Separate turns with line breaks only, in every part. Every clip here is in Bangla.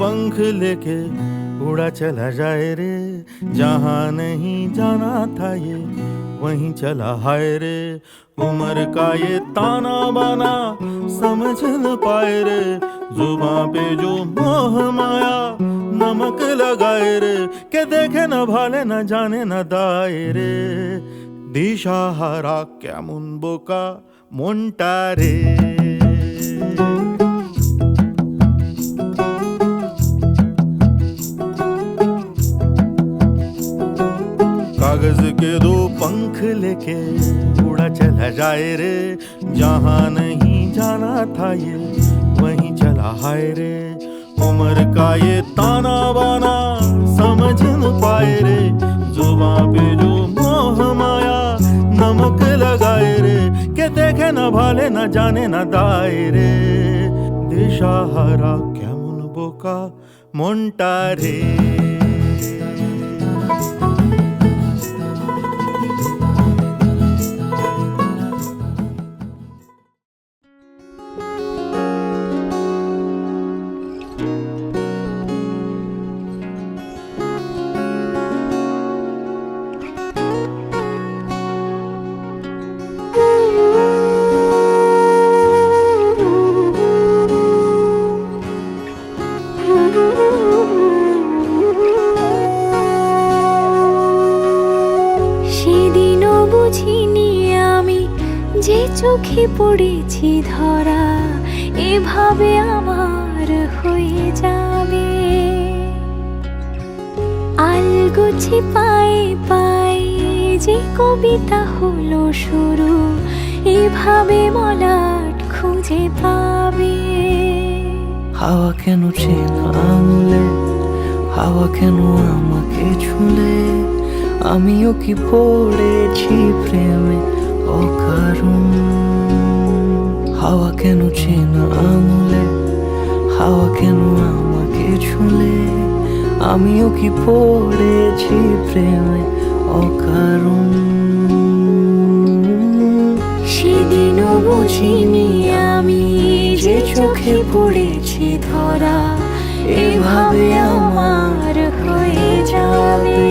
पंख लेके उड़ा चला जाए रे, जहाँ नहीं जाना था ये वहीं चला हाय रे। उम्र का ये ताना बाना समझ न पाए रे, जुबां पे जो मोह माया नमक लगाए रे, के देखे न भाले न जाने न दाए रे। দিশাহারা কেমন বোকা মনটা রে। कागज के दो पंख लेके उड़ा चला जाए रे, जहाँ नहीं जाना था ये वहीं चला हाय रे। उम्र का ये ताना बाना समझ न पाए रे, जुबां पे जो मोह माया नमक लगाए रे, के देखे न भाले न जाने न दाए रे। দিশাহারা কেমন বোকা মনটা রে।
চোখে পড়েছি ধরা, এভাবে আমার হয়ে যাবে। আলগোছে পায়ে পায়ে যে কবিতা হলো শুরু, এভাবে মলাট খুঁজে পাবে।
হাওয়া কেন চেনা আঙুলে, হাওয়া কেন আমাকে ছুলে, আমিও কি পড়েছি প্রেমে অকারণ। হাওয়া কেন চেনা আঙুলে, হাওয়া কেন আমাকে ছুলে, আমিও কি পড়েছি প্রেমে অকারণ।
সেদিনও বুঝিনি আমি যে চোখে পড়েছি ধরা, এভাবে আমার হয়ে যাবে।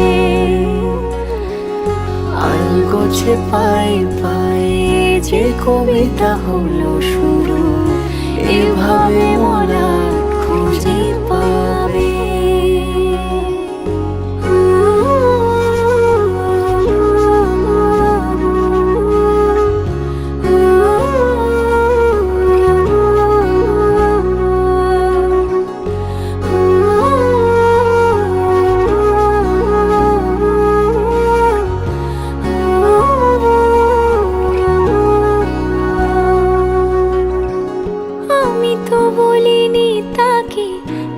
আলগোছে পায়ে পায়ে যে কবিতা হলো শুরু, এভাবে মলাট খুঁজে পাবে।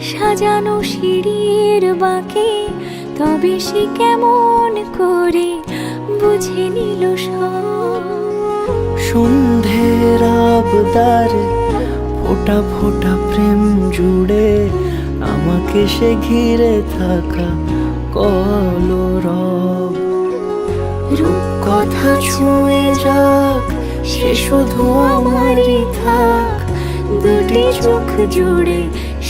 সাজানো সিঁড়ির বাঁকে, তবে সে কেমন করে বুঝে নিল সব।
সন্ধ্যের আবদারে ফোটা ফোটা প্রেম জুড়ে, আমাকে সে ঘিরে থাকা কলরব।
রূপকথা ছুঁয়ে যাক, সে শুধু আমারই থাক, দুটি চোখ জুড়ে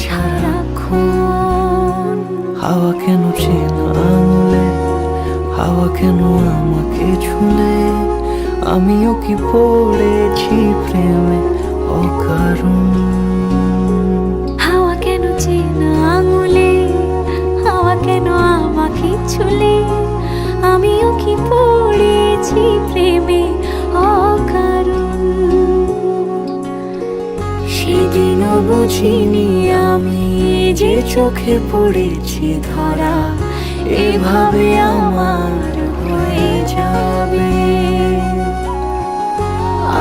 সারাক্ষণ।
হাওয়া কেন চেনা আঙুলে, হাওয়া কেন আমাকে ছুলে, আমিও কি পড়েছি প্রেমে অকারণ।
হাওয়া কেন চেনা আঙুলে, হাওয়া কেন আমাকে ছুলে, আমিও কি পড়েছি প্রেমে অকারণ। সেদিনও বুঝিনি আমি যে চোখে পড়েছি ধরা, এভাবে আমার হয়ে যাবে।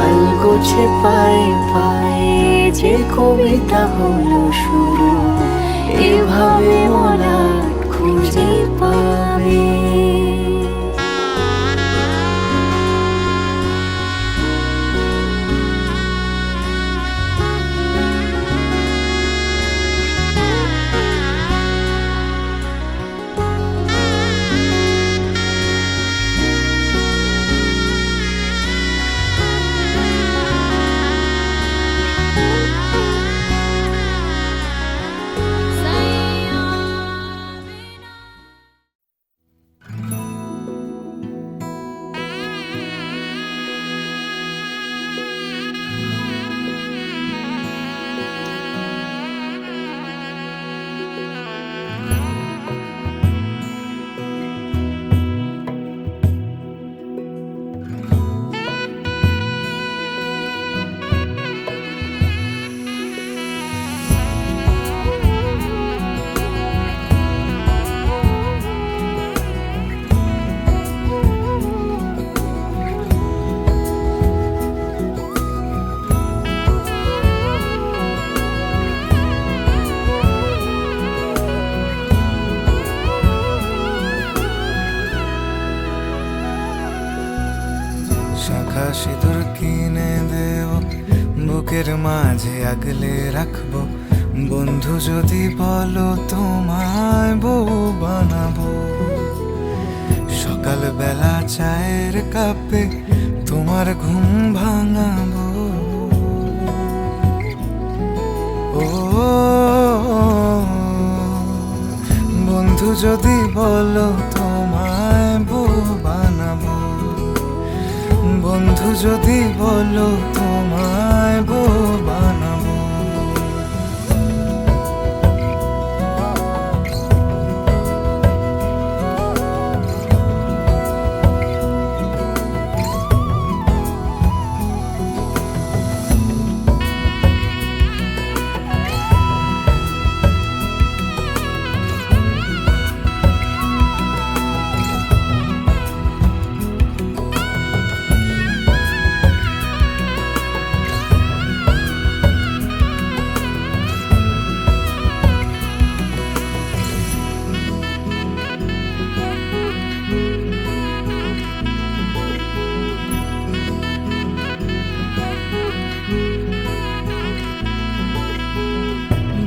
আলগোছে পায়ে পায়ে যে কবিতা হলো শুরু, এভাবে মলাট খুঁজে পাবে।
সাদা সিঁদুর কিনে দেব, বুকের মাঝে আগলে রাখবো। বন্ধু যদি বলো তোমায় বউ বানাবো, সকালবেলা চায়ের কাপে তোমার ঘুম ভাঙাবো। ও বন্ধু যদি বলো তোমায় বউ বানাবো, বন্ধু যদি বলো তোমায় বউ বানাবো।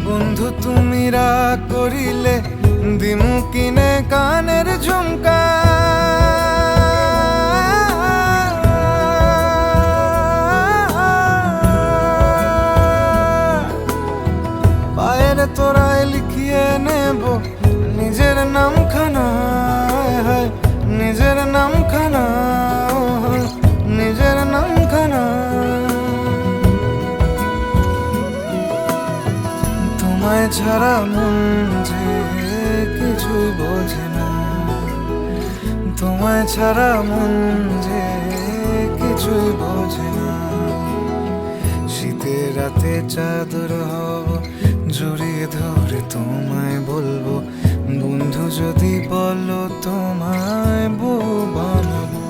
বন্ধু তুমি রাগ করিলে দিমু কিনে কানের ঝুমকা, পায়ের তোরায় লিখিয়ে নেব নিজের নামখানা, নিজের নামখানা, নিজের নামখানা। তোমায় ছাড়া মন যে কিছুই বোঝে না, তোমায় ছাড়া মন যে কিছুই বোঝে না। শীতের রাতে চাদর হব, জড়িয়ে ধরে তোমায় বলবো, বন্ধু যদি বলো তোমায় বউ বানাবো।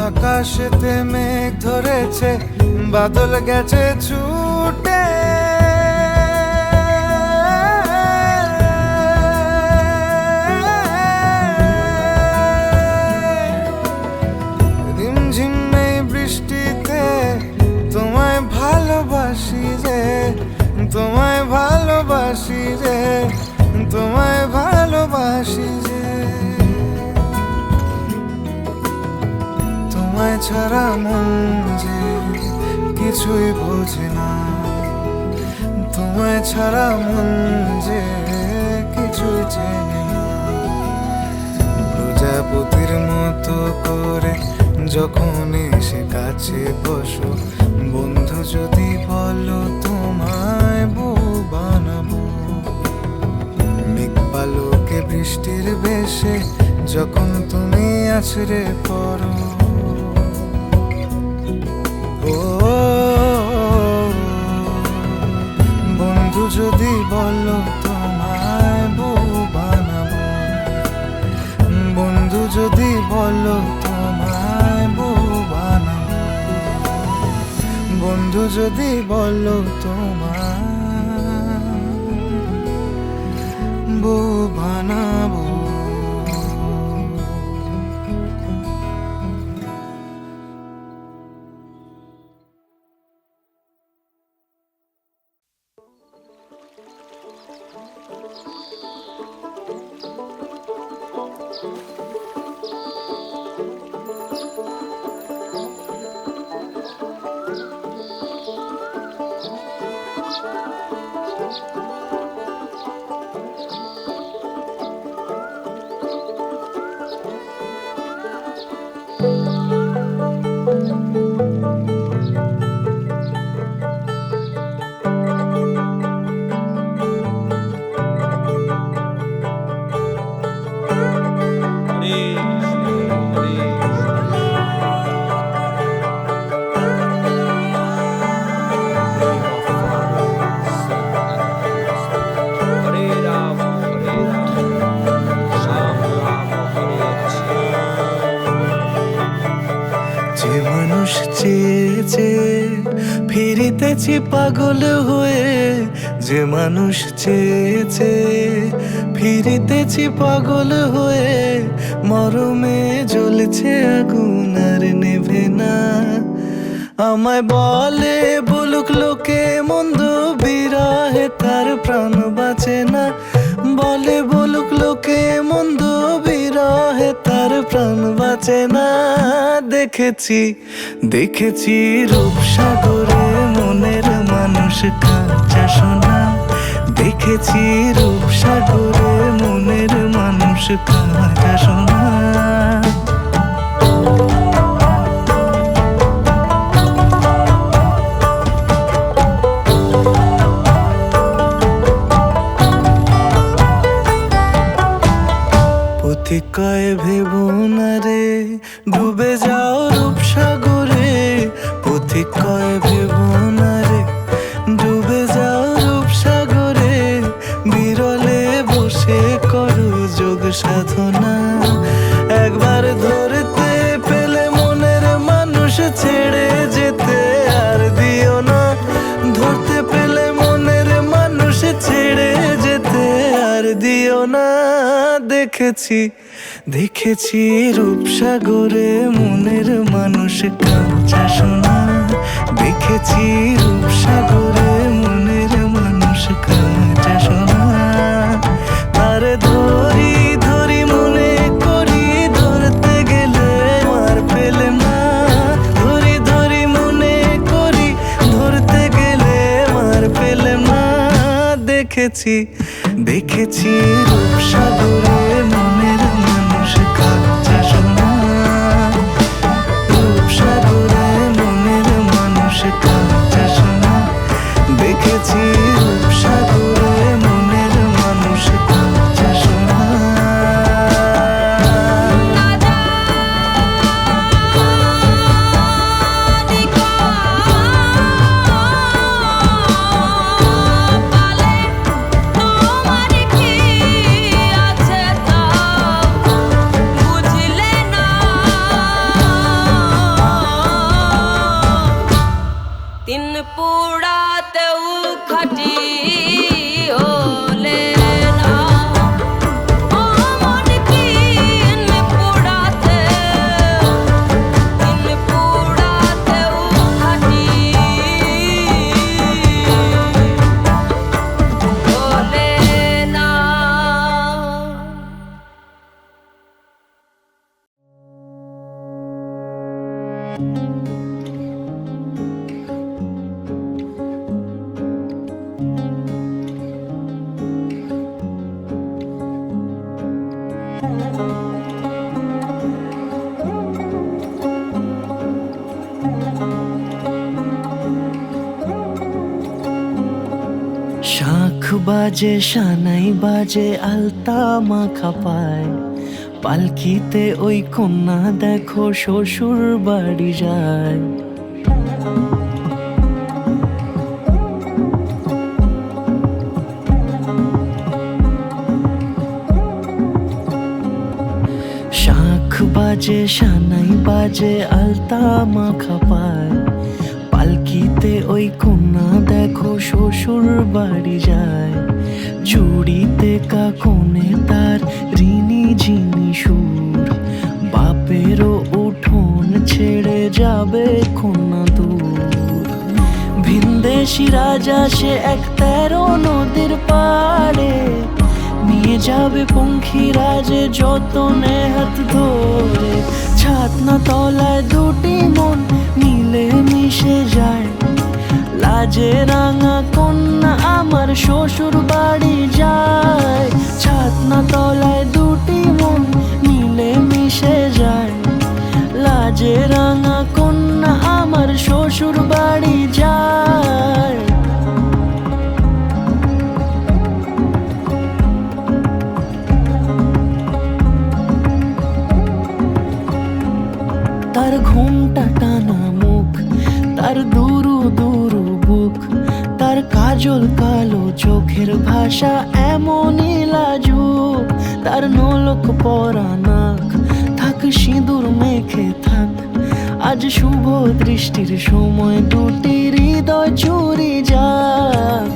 আকাশেতে মেঘ ধরেছে, বাদল গেছে ছুটে, রিমঝিম এই বৃষ্টিতে তোমায় ভালোবাসি রে, তোমায় ভালোবাসি রে, তোমায় ভালোবাসি রে। তোমায় ছাড়া মন যে কিছুই বোঝে না, তোমায় ছাড়া মন যে কিছুই চেনে না। প্রজাপতির মতো করে যখন এসে কাছে বসো, বন্ধু যদি বলো তোমায় বউ বানাবো। মেঘ পালকে বৃষ্টির বেশে যখন তুমি আছড়ে পড়ো, ও বন্ধু যদি বলো তোমায় বউ বানাবো, বন্ধু যদি বলো তোমায় বউ বানাবো, বন্ধু যদি বলো তোমায় বউ বানাবো।
ফিরতেছি পাগল হয়ে যে মানুষ চেয়েছে, ফিরতেছি পাগল হয়ে মরমে জ্বলছে আগুন আর নেভে না। আমায় বলে বলুক লোকে মন্দ, বিরহে তার প্রাণ বাঁচে না। বলে বলুক লোকে মন্দ, বিরহে তার প্রাণ বাঁচে না। দেখেছি দেখেছি রূপসাগরে মনের মানুষ কাঁচা সোনা। দেখেছি রূপসাগরে মনের মানুষ কাঁচা সোনা। পথিক কয় ভেবো না রে ডুবে যাও রূপসাগরে। পথিক কয় ভেবো না রে ডুবে যাও রূপসাগরে। বিরলে বসে করো যোগ সাধনা। একবার ধরতে পেলে মনের মানুষ ছেড়ে যেতে আর দিও না। ধরতে পেলে মনের মানুষ ছেড়ে যেতে আর দিও না। দেখেছি দেখেছি রূপসাগরে মনের মানুষ কাঁচা সোনা। দেখেছি রূপসাগরে মনের মানুষ কাঁচা সোনা। তার ধরি ধরি মনে করি, ধরতে গেলে আর পেলে না। ধরি ধরি মনে করি, ধরতে গেলে আর পেলে না। দেখেছি দেখেছি রূপসাগরে মনের মানুষ কাঁচা সোনা। রূপসাগরে মনের মানুষ কাঁচা সোনা। দেখেছি রূপসাগরে মনের মানুষ কাঁচা সোনা।
তিন পুরাতেও খাটি হলে না। মন তিন পুরাতেও খাটি হলে না।
শাঁখ বাজে সানাই বাজে আলতা মাখা পায়। পালকিতে ওই কন্যা দেখো শ্বশুর বাড়ি যায়। শাঁখ বাজে সানাই বাজে আলতা মাখা পায়। পালকিতে ওই কন্যা দেখো শ্বশুর বাড়ি যায়। চুড়িতে কাকনে তার ঋণী ঝিনি সুর। বাপেরও উঠোন ছেড়ে যাবে কন্যা দূর। ভিনদেশি রাজা সে এক 13 নদীর পাড়ে। নিয়ে যাবে পঙ্খিরাজে যতনে হাত ধরে। ছাতনা তলায় দুটি মন মিলে মিশে যায়। লাজে রাঙা কন্যা আমার শ্বশুর বাড়ি যায়। ছাতনা তলায় দুটি মন মিলে মিশে যায়। লাজে রাঙা কন্যা আমার শ্বশুর বাড়ি যায়। তার ঘুমটা টানা মুখ, তার দুরু দুরু বুক। তার কাজল কালো চোখের ভাষা এমনই লাজুক। তার নোলক পরা নাক থাক সিঁদুর মেখে থাক। আজ শুভ দৃষ্টির সময় দুটি হৃদয় চুরি যাক,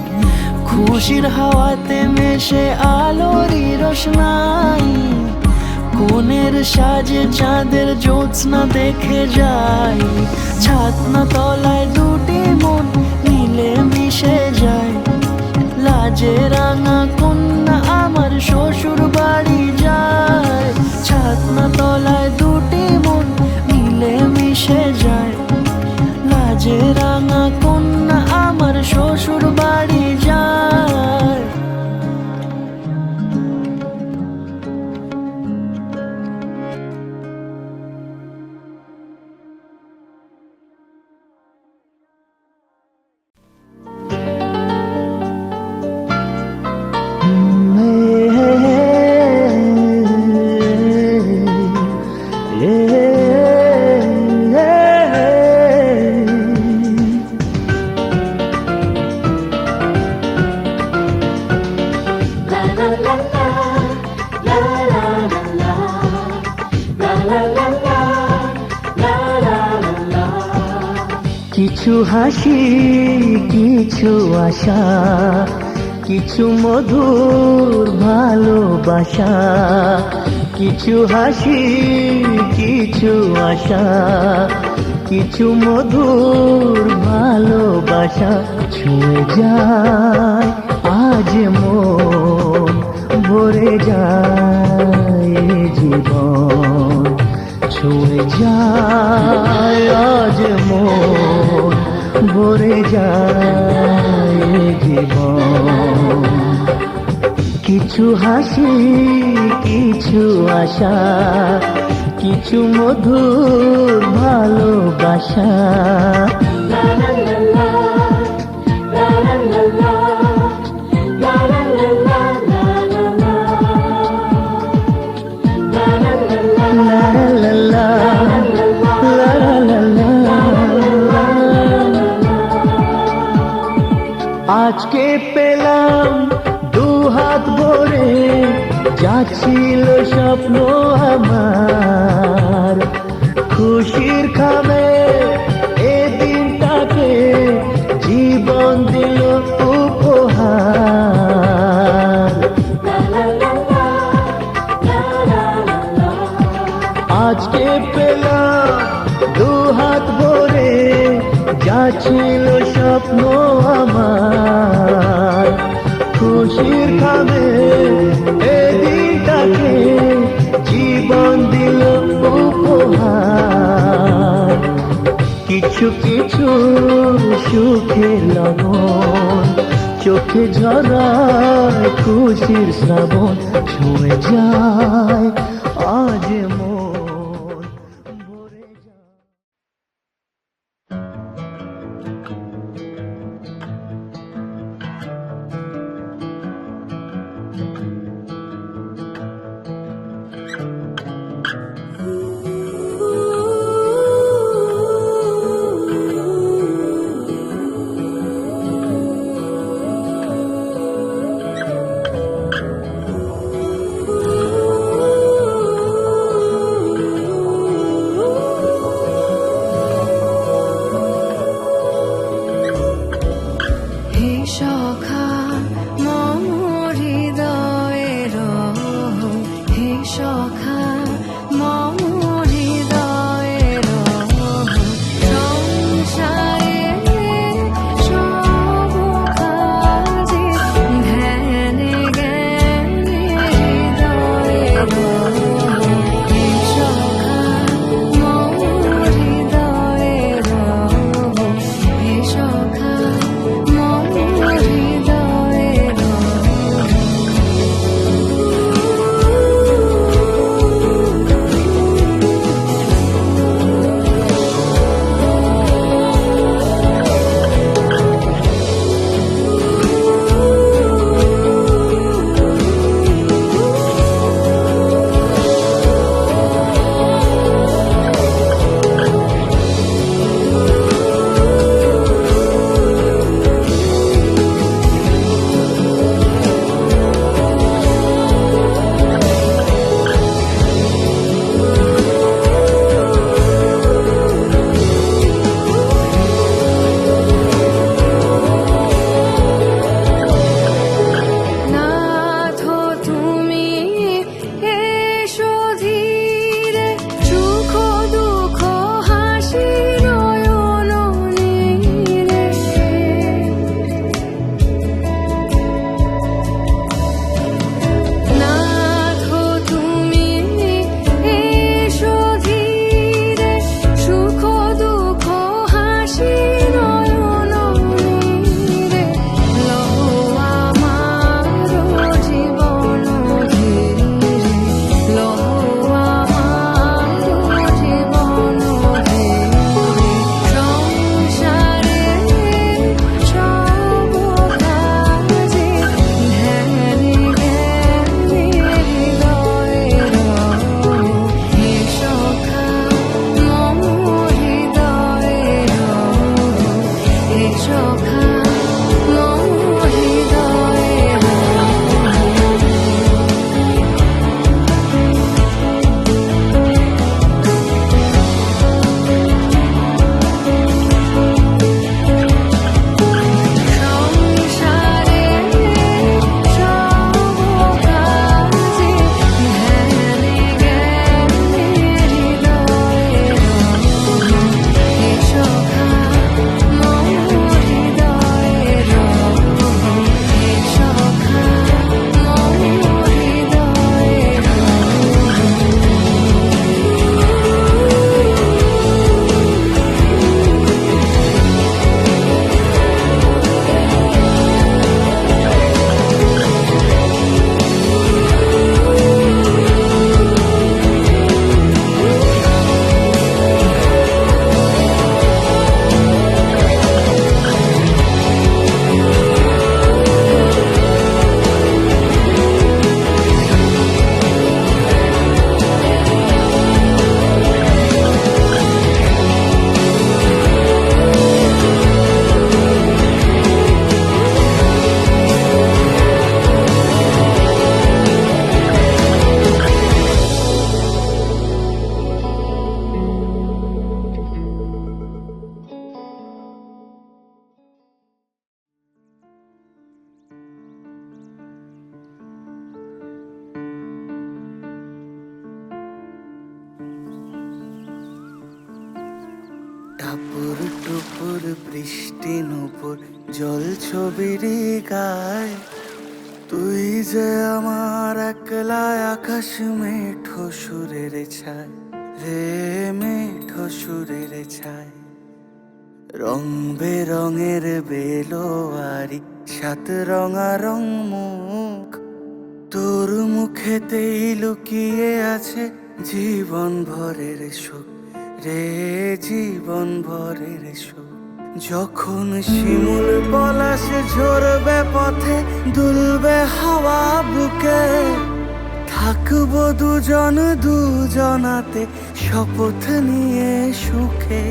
খুশির হাওয়াতে মেশে আলোরই রোশনাই, কোণের সাজে চাঁদের জ্যোৎস্না দেখে যাই, ছাতনা তলায় দুটি মন মিলে মিশে যায়, লাজে রাঙা কন্যা আমার শ্বশুর বাড়ি যায়, ছাতনা তলায় দুটি মন মিলে মিশে যায়, লাজে রাঙা কন্যা আমার শ্বশুর বাড়ি যায়। কিছু হাসি, কিছু আশা, কিছু মধুর ভালোবাসা, কিছু হাসি, কিছু আশা, কিছু মধুর ভালোবাসা, ছুঁয়ে যায় আজ মন, ভরে যায় জীবন, ছুঁয়ে যায় আজ মন, ভরে যায় জীবন। কিছু হাসি, কিছু আশা, কিছু মধুর ভালোবাসা। আজকে পেলাম দু হাত ভরে, যাচ্ছিল স্বপ্ন আমার, খুশির খাবে এ দিনটাকে জীবন দিল উপহার। আজকে পেলাম দু হাত ভরে, যাচ্ছিল স্বপ্ন আমার, খুশির খাবে এ দিনটাকে জীবন দিল উপহার। কিছু কিছু সুখের লগন, চোখে ঝরায় খুশির শ্রাবণ, ছুঁয়ে যায় আজ মন, ভরে যায়।
হৃদয়
টাপুর টুপুর বৃষ্টি নুপুর জল ছবির গায়, তুই যে আমার একলা আকাশ মেঠো সুরের ছায় রে, মেঠো সুরের ছায়। রং বেরঙের বেলোয়ারি সাত রঙারং মুখ, তোর মুখেতেই লুকিয়ে আছে জীবন ভরের সুখ রে, জীবন ভরের সুখ। যখন শিমুল পলাশ ঝরবে পথে, দুলবে হাওয়া বুকে, থাকবো দুজন দুজনাতে শপথ নিয়ে সুখে।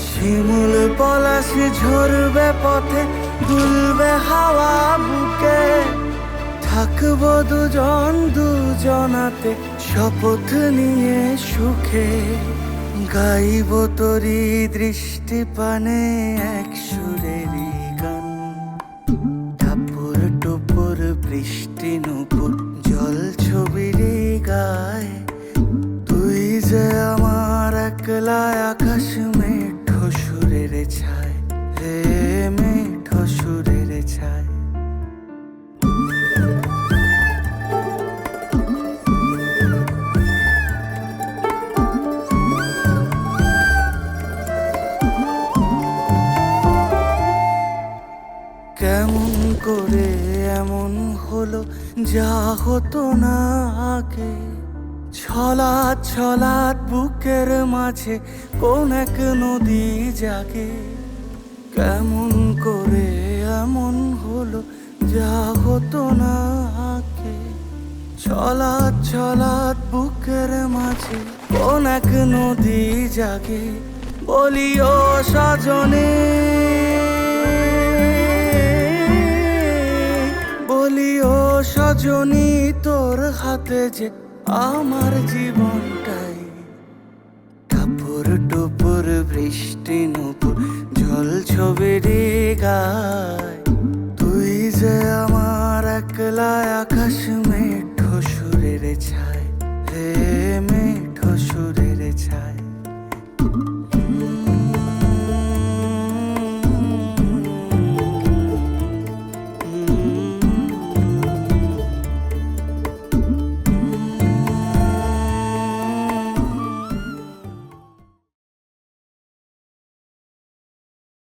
শিমুল পলাশ ঝরবে পথে, দুলবে হাওয়া বুকে, থাকবো দুজন দুজনাতে শপথ নিয়ে সুখে। গাইব তোরি দৃষ্টি পানে এক সুরেরই গান, টাপুর টুপুর বৃষ্টি নুপুর জল ছবির গায়, তুই যে আমার একলা আকাশ মেঠো সুরের ছায় রে, মেঠো সুরের ছায়। কেমন করে এমন হলো যা হতো না আগে, ছলাৎ ছলাৎ বুকের মাঝে কোন এক নদী জাগে। কেমন করে এমন হলো যা হতো না আগে, ছলাৎ ছলাৎ বুকের মাঝে কোন এক নদী জাগে। বলিও সজনে, বলিও সজনী, তোর হাতে যে আমার জীবনটাই। টাপুর টুপুর বৃষ্টি নুপুর জল ছবির গায়, তুই যে আমার একলা আকাশ মেঠো সুরের ছায় রে, মেঠো সুরের ছায়।